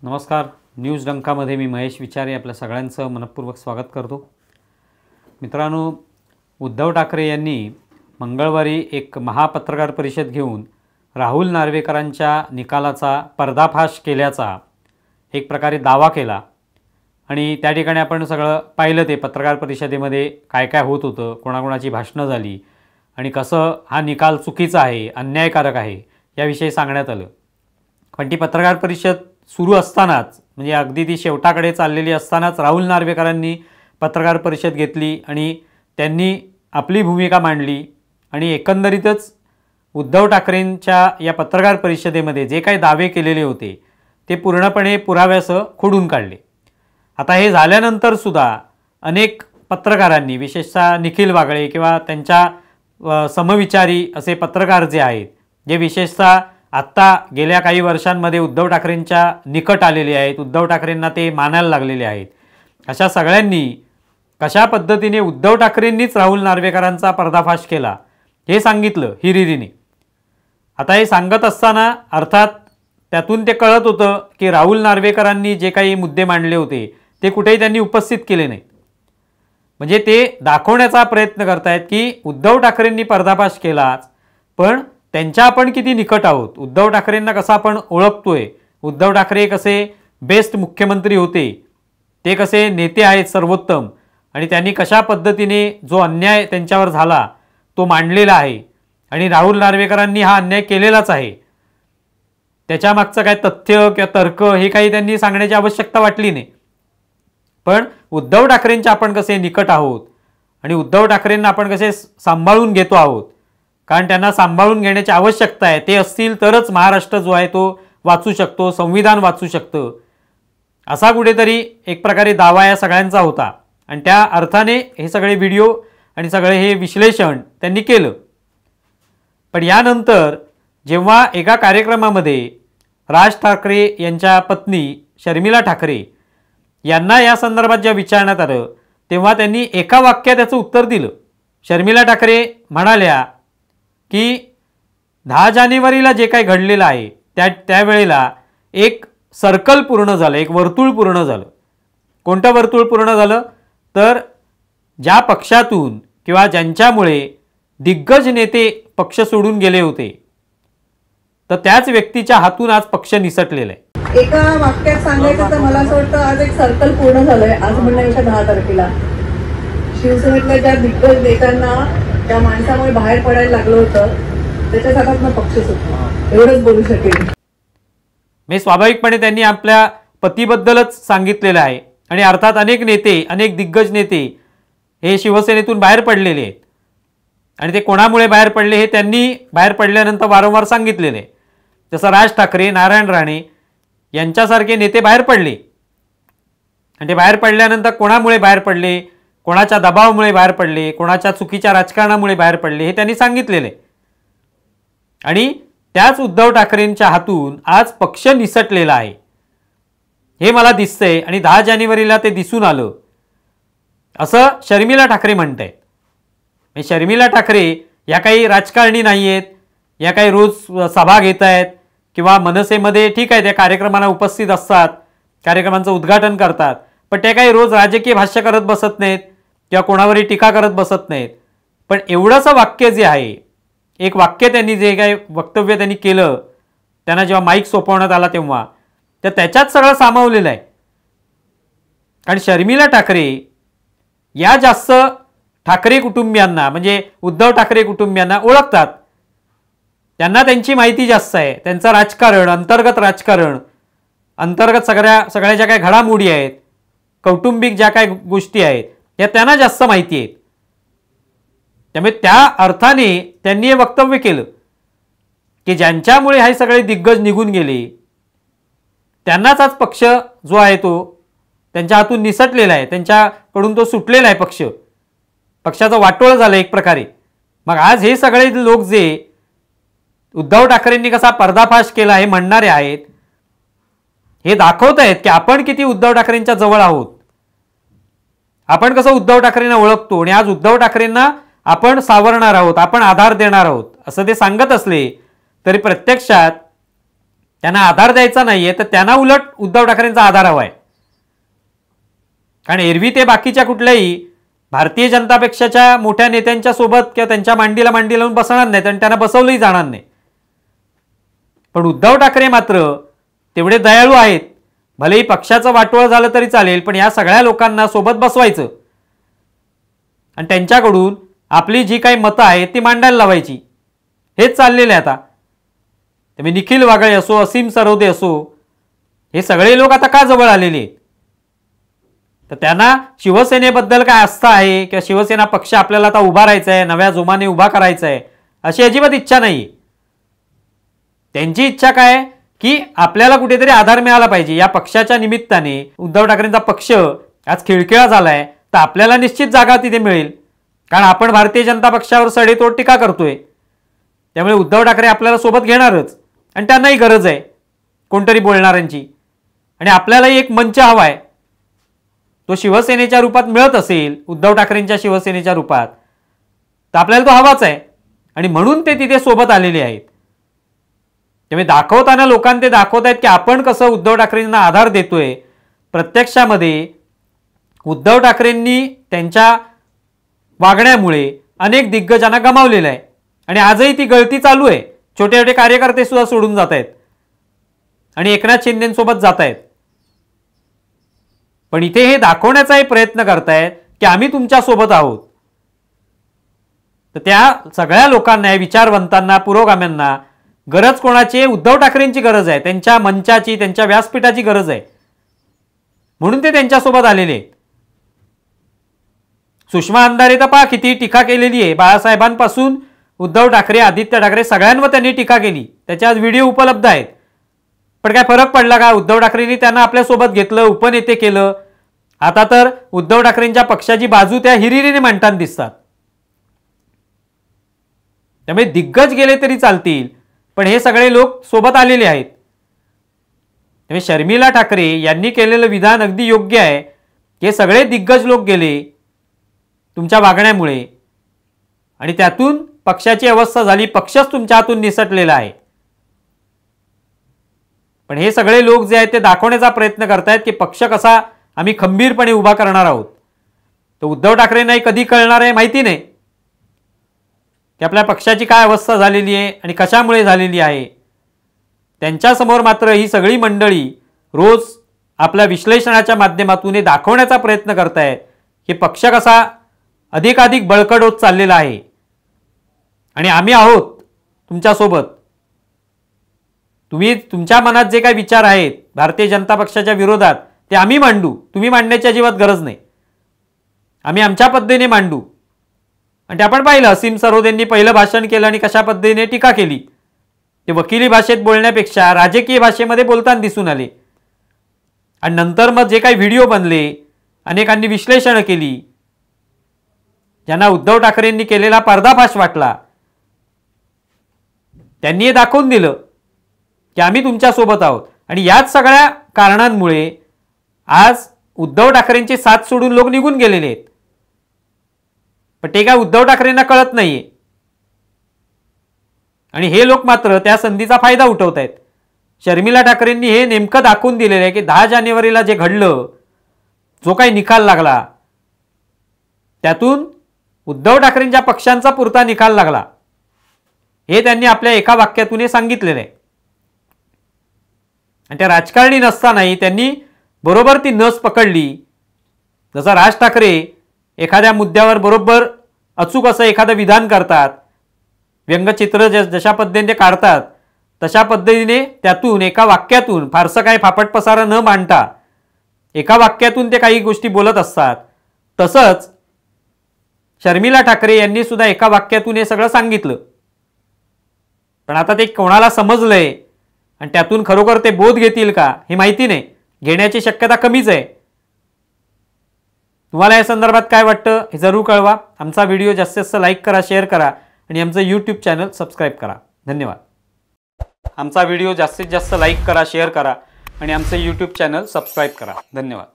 नमस्कार. न्यूज डंकामध्ये मी महेश विचारे आपल्या सगळ्यांचं मनपूर्वक स्वागत करतो. मित्रांनो, उद्धव ठाकरे यांनी मंगळवारी एक महापत्रकार परिषद घेऊन राहुल नार्वेकरांच्या निकालाचा पर्दाफाश केल्याचा एक प्रकारे दावा केला आणि त्या ठिकाणी आपण सगळं पाहिलं. ते पत्रकार परिषदेमध्ये काय काय होत होतं, कोणाकोणाची भाषणं झाली आणि कसं हा निकाल चुकीचा आहे, अन्यायकारक आहे याविषयी सांगण्यात आलं. पण ती पत्रकार परिषद सुरू असतानाच, म्हणजे अगदी ती शेवटाकडे चाललेली असतानाच राहुल नार्वेकरांनी पत्रकार परिषद घेतली आणि त्यांनी आपली भूमिका मांडली आणि एकंदरीतच उद्धव ठाकरेंच्या या पत्रकार परिषदेमध्ये जे काही दावे केलेले होते ते पूर्णपणे पुराव्यासह खोडून काढले. आता हे झाल्यानंतरसुद्धा अनेक पत्रकारांनी, विशेषतः निखिल वागळे किंवा त्यांच्या समविचारी असे पत्रकार जे आहेत, जे विशेषतः आत्ता गेल्या काही वर्षांमध्ये उद्धव ठाकरेंच्या निकट आलेले आहेत, उद्धव ठाकरेंना ते मानायला लागलेले आहेत, अशा सगळ्यांनी कशा पद्धतीने उद्धव ठाकरेंनीच राहुल नार्वेकरांचा पर्दाफाश केला हे सांगितलं हिरिरीने. आता हे सांगत असताना अर्थात त्यातून ते कळत होतं की राहुल नार्वेकरांनी जे काही मुद्दे मांडले होते ते कुठेही त्यांनी उपस्थित केले नाहीत. म्हणजे ते दाखवण्याचा प्रयत्न करतायत की उद्धव ठाकरेंनी पर्दाफाश केलाच, पण त्यांच्या आपण किती निकट आहोत, उद्धव ठाकरेंना कसं आपण ओळखतोय, उद्धव ठाकरे कसे बेस्ट मुख्यमंत्री होते, ते कसे नेते आहेत सर्वोत्तम, आणि त्यांनी कशा पद्धतीने जो अन्याय त्यांच्यावर झाला तो मांडलेला आहे आणि राहुल नार्वेकरांनी हा अन्याय केलेलाच आहे. त्याच्यामागचं काय तथ्य किंवा तर्क हे काही त्यांनी सांगण्याची आवश्यकता वाटली नाही. पण उद्धव ठाकरेंच्या आपण कसे निकट आहोत आणि उद्धव ठाकरेंना आपण कसे सांभाळून घेतो आहोत, कारण त्यांना सांभाळून घेण्याची आवश्यकता आहे. ते असतील तरच महाराष्ट्र जो आहे तो वाचू शकतो, संविधान वाचू शकतं, असा कुठेतरी एक प्रकारे दावा या सगळ्यांचा होता. आणि त्या अर्थाने हे सगळे व्हिडिओ आणि सगळे हे विश्लेषण त्यांनी केलं. पण यानंतर जेव्हा एका कार्यक्रमामध्ये राज ठाकरे यांच्या पत्नी शर्मिला ठाकरे यांना या संदर्भात जेव्हा विचारण्यात आलं तेव्हा त्यांनी एका वाक्यात त्याचं उत्तर दिलं. शर्मिला ठाकरे म्हणाल्या की 10 जानेवारीला जे काही घडलेलं आहे त्यावेळेला एक सर्कल पूर्ण झालं, एक वर्तुळ पूर्ण झालं. कोणतं वर्तुळ पूर्ण झालं तर ज्या पक्षातून किंवा ज्यांच्यामुळे दिग्गज नेते पक्ष सोडून गेले होते तर त्याच व्यक्तीच्या हातून आज पक्ष निसटलेला आहे. एका वाक्यात सांगायचं तर मला असं वाटतं आज एक सर्कल पूर्ण झालंय. आज म्हणण्यापेक्षा 10 तारखेला शिवसेनेतल्या ज्या दिग्गज नेत्यांना त्या माणसामुळे बाहेर पडायला लागलं होतं त्याच्या हातातनं पक्ष सुटला, एवढंच बोलू शकेल मी. स्वाभाविकपणे त्यांनी आपल्या पतीबद्दलच सांगितलेलं आहे आणि अर्थात अनेक नेते, अनेक दिग्गज नेते हे शिवसेनेतून बाहेर पडलेले आहेत आणि ते कोणामुळे बाहेर पडले हे त्यांनी बाहेर पडल्यानंतर वारंवार सांगितलेले आहे. जसं राज ठाकरे, नारायण राणे यांच्यासारखे नेते बाहेर पडले आणि ते बाहेर पडल्यानंतर कोणामुळे बाहेर पडले, कोणाच्या दबावामुळे बाहेर पडले, कोणाच्या चुकीच्या राजकारणामुळे बाहेर पडले हे त्यांनी सांगितलेले. आणि त्याच उद्धव ठाकरेंच्या हातून आज पक्ष निसटलेला आहे हे मला दिसतंय आणि 10 जानेवारीला ते दिसून आलं असं शर्मिला ठाकरे म्हणतायत. शर्मिला ठाकरे या काही राजकारणी नाही आहेत, या काही रोज सभा घेत आहेत किंवा मनसेमध्ये ठीक आहे त्या कार्यक्रमाला उपस्थित असतात, कार्यक्रमांचं उद्घाटन करतात, पण ते काही रोज राजकीय भाष्य करत बसत नाहीत किंवा कोणावरही टीका करत बसत नाहीत. पण एवढंसं वाक्य जे आहे, एक वाक्य त्यांनी जे काही वक्तव्य त्यांनी केलं, त्यांना जेव्हा माईक सोपवण्यात आला तेव्हा, तर त्याच्यात सगळं सामावलेलं आहे. कारण शर्मिला ठाकरे या जास्त ठाकरे कुटुंबियांना, म्हणजे उद्धव ठाकरे कुटुंबियांना ओळखतात, त्यांना त्यांची माहिती जास्त आहे. त्यांचं राजकारण, अंतर्गत राजकारण, अंतर्गत सगळ्या ज्या काही घडामोडी आहेत, कौटुंबिक ज्या काही गोष्टी आहेत या त्यांना जास्त माहिती आहेत. त्यामुळे त्या अर्थाने त्यांनी हे वक्तव्य केलं की ज्यांच्यामुळे हे सगळे दिग्गज निघून गेले त्यांनाच आज पक्ष जो आहे तो त्यांच्या हातून निसटलेला आहे, त्यांच्याकडून तो सुटलेला आहे. पक्षाचं वाटोळं झालं एक प्रकारे. मग आज हे सगळे लोक जे उद्धव ठाकरेंनी कसा पर्दाफाश केला हे म्हणणारे आहेत, हे दाखवत आहेत की आपण किती उद्धव ठाकरेंच्या जवळ आहोत, आपण कसं उद्धव ठाकरेंना ओळखतो आणि आज उद्धव ठाकरेंना आपण सावरणार आहोत, आपण आधार देणार आहोत असं ते सांगत असले तरी प्रत्यक्षात त्यांना आधार द्यायचा नाहीये, तर त्यांना उलट उद्धव ठाकरेंचा आधार हवा आहे. कारण एरवी ते बाकीच्या कुठल्याही भारतीय जनता पक्षाच्या मोठ्या नेत्यांच्या सोबत किंवा त्यांच्या मांडीला मांडी लावून बसणार नाहीत आणि त्यांना बसवलंही जाणार नाही. पण उद्धव ठाकरे मात्र तेवढे दयाळू आहेत. भलेही पक्षाचं वाटोळं झालं तरी चालेल, पण या सगळ्या लोकांना सोबत बसवायचं आणि त्यांच्याकडून आपली जी काही मतं आहेत ती मांडायला लावायची. हेच चाललेलं आहे आता. त्यामुळे निखिल वागळे असो, असीम सरोदे असो, हे सगळे लोक आता का जवळ आलेले आहेत? तर त्यांना शिवसेनेबद्दल काय आस्था आहे किंवा शिवसेना पक्ष आपल्याला आता उभारायचा आहे, नव्या जोमाने उभा करायचा आहे, अशी अजिबात इच्छा नाही. त्यांची इच्छा काय की आपल्याला कुठेतरी आधार मिळाला पाहिजे. या पक्षाच्या निमित्ताने उद्धव ठाकरेंचा पक्ष आज खिळखिळा झालाय, तर आपल्याला निश्चित जागा तिथे मिळेल. कारण आपण भारतीय जनता पक्षावर सडेतोड टीका करतोय. त्यामुळे उद्धव ठाकरे आपल्याला सोबत घेणारच आणि त्यांनाही गरज आहे कोणतरी बोलणाऱ्यांची. आणि आपल्यालाही एक मंच हवा आहे. तो शिवसेनेच्या रूपात मिळत असेल, उद्धव ठाकरेंच्या शिवसेनेच्या रूपात, तर आपल्याला तो हवाच आहे. आणि म्हणून ते तिथे सोबत आलेले आहेत. त्यामुळे दाखवताना लोकांना ते दाखवत आहेत की आपण कसं उद्धव ठाकरेंना आधार देतोय. प्रत्यक्षामध्ये उद्धव ठाकरेंनी त्यांच्या वागण्यामुळे अनेक दिग्गजांना गमावलेलं आहे आणि आजही ती गळती चालू आहे. छोटे छोटे कार्यकर्ते सुद्धा सोडून जात आहेत आणि एकनाथ शिंदेसोबत जात आहेत. पण इथे हे दाखवण्याचाही प्रयत्न करतायत की आम्ही तुमच्या सोबत आहोत. तर त्या सगळ्या लोकांना, विचारवंतांना, पुरोगाम्यांना गरज कोणाची? उद्धव ठाकरेंची गरज आहे. त्यांच्या मंचाची, त्यांच्या व्यासपीठाची गरज आहे. म्हणून ते त्यांच्यासोबत आलेले आहेत. सुषमा अंधारे तर पहा किती टीका केलेली आहे. बाळासाहेबांपासून उद्धव ठाकरे, आदित्य ठाकरे सगळ्यांवर त्यांनी टीका केली. त्याचे आज व्हिडिओ उपलब्ध आहेत. पण काय फरक पडला का? उद्धव ठाकरेंनी त्यांना आपल्यासोबत घेतलं, उपनेते केलं. आता तर उद्धव ठाकरेंच्या पक्षाची बाजू त्या हिरिरीने मांडताना दिसतात. त्यामुळे दिग्गज गेले तरी चालतील, पण हे सगळे लोक सोबत आलेले आहेत. त्यामुळे शर्मिला ठाकरे यांनी केलेलं विधान अगदी योग्य आहे. हे सगळे दिग्गज लोक गेले तुमच्या वागण्यामुळे आणि त्यातून पक्षाची अवस्था झाली. पक्षच तुमच्या हातून निसटलेला आहे. पण हे सगळे लोक जे आहेत ते दाखवण्याचा प्रयत्न करतायत की पक्ष कसा आम्ही खंबीरपणे उभा करणार आहोत. तर उद्धव ठाकरेंनाही कधी कळणार आहे माहिती नाही की आपल्या पक्षाची काय अवस्था झालेली आहे आणि कशामुळे झालेली आहे. त्यांच्यासमोर मात्र ही सगळी मंडळी रोज आपल्या विश्लेषणाच्या माध्यमातून हे दाखवण्याचा प्रयत्न करतायत की पक्ष कसा अधिकाधिक बळकट होत चाललेला आहे आणि आम्ही आहोत तुमच्यासोबत. तुम्ही तुमच्या मनात जे काही विचार आहेत भारतीय जनता पक्षाच्या विरोधात ते आम्ही मांडू. तुम्ही मांडण्याची अजिबात गरज नाही. आम्ही आमच्या पद्धतीने मांडू. आणि ते आपण पाहिलं, असीम सरोदेंनी पहिलं भाषण केलं आणि कशा पद्धतीने टीका केली. ते वकिली भाषेत बोलण्यापेक्षा राजकीय भाषेमध्ये बोलताना दिसून आले. आणि नंतर मग जे काही व्हिडिओ बनले, अनेकांनी विश्लेषणं केली, ज्यांना उद्धव ठाकरेंनी केलेला पर्दाफाश वाटला, त्यांनी हे दाखवून दिलं की आम्ही तुमच्यासोबत आहोत. आणि याच सगळ्या कारणांमुळे आज उद्धव ठाकरेंची साथ सोडून लोक निघून गेलेले आहेत. पण ते काय उद्धव ठाकरेंना कळत नाहीये आणि हे लोक मात्र त्या संधीचा फायदा उठवत आहेत. शर्मिला ठाकरेंनी हे नेमकं दाखवून दिलेलं आहे की 10 जानेवारीला जे घडलं, जो काही निकाल लागला, त्यातून उद्धव ठाकरेंच्या पक्षांचा पुरता निकाल लागला. हे त्यांनी आपल्या एका वाक्यातून हे सांगितलेलं आहे. आणि त्या राजकारणी नसतानाही त्यांनी बरोबर ती नस पकडली. जसा राज ठाकरे एखाद्या मुद्द्यावर बरोबर अचूक असं एखादं विधान करतात, व्यंगचित्र जशा पद्धतीने ते काढतात, तशा पद्धतीने त्यातून एका वाक्यातून फारसं काही फापट पसारा न मांडता एका वाक्यातून ते काही गोष्टी बोलत असतात. तसंच शर्मिला ठाकरे यांनी सुद्धा एका वाक्यातून हे सगळं सांगितलं. पण आता ते कोणाला समजलंय आणि त्यातून खरोखर ते बोध घेतील का हे माहिती नाही. घेण्याची शक्यता कमीच आहे. तुम्हाला या संदर्भात काय वाटतं हे जरूर कळवा. आमचा व्हिडिओ जास्तीत जास्त लाईक करा, शेअर करा आणि आमचं यूट्यूब चॅनल सबस्क्राईब करा. धन्यवाद. आमचा व्हिडिओ जास्तीत जास्त लाईक करा, शेअर करा आणि आमचं यूट्यूब चॅनल सबस्क्राईब करा. धन्यवाद.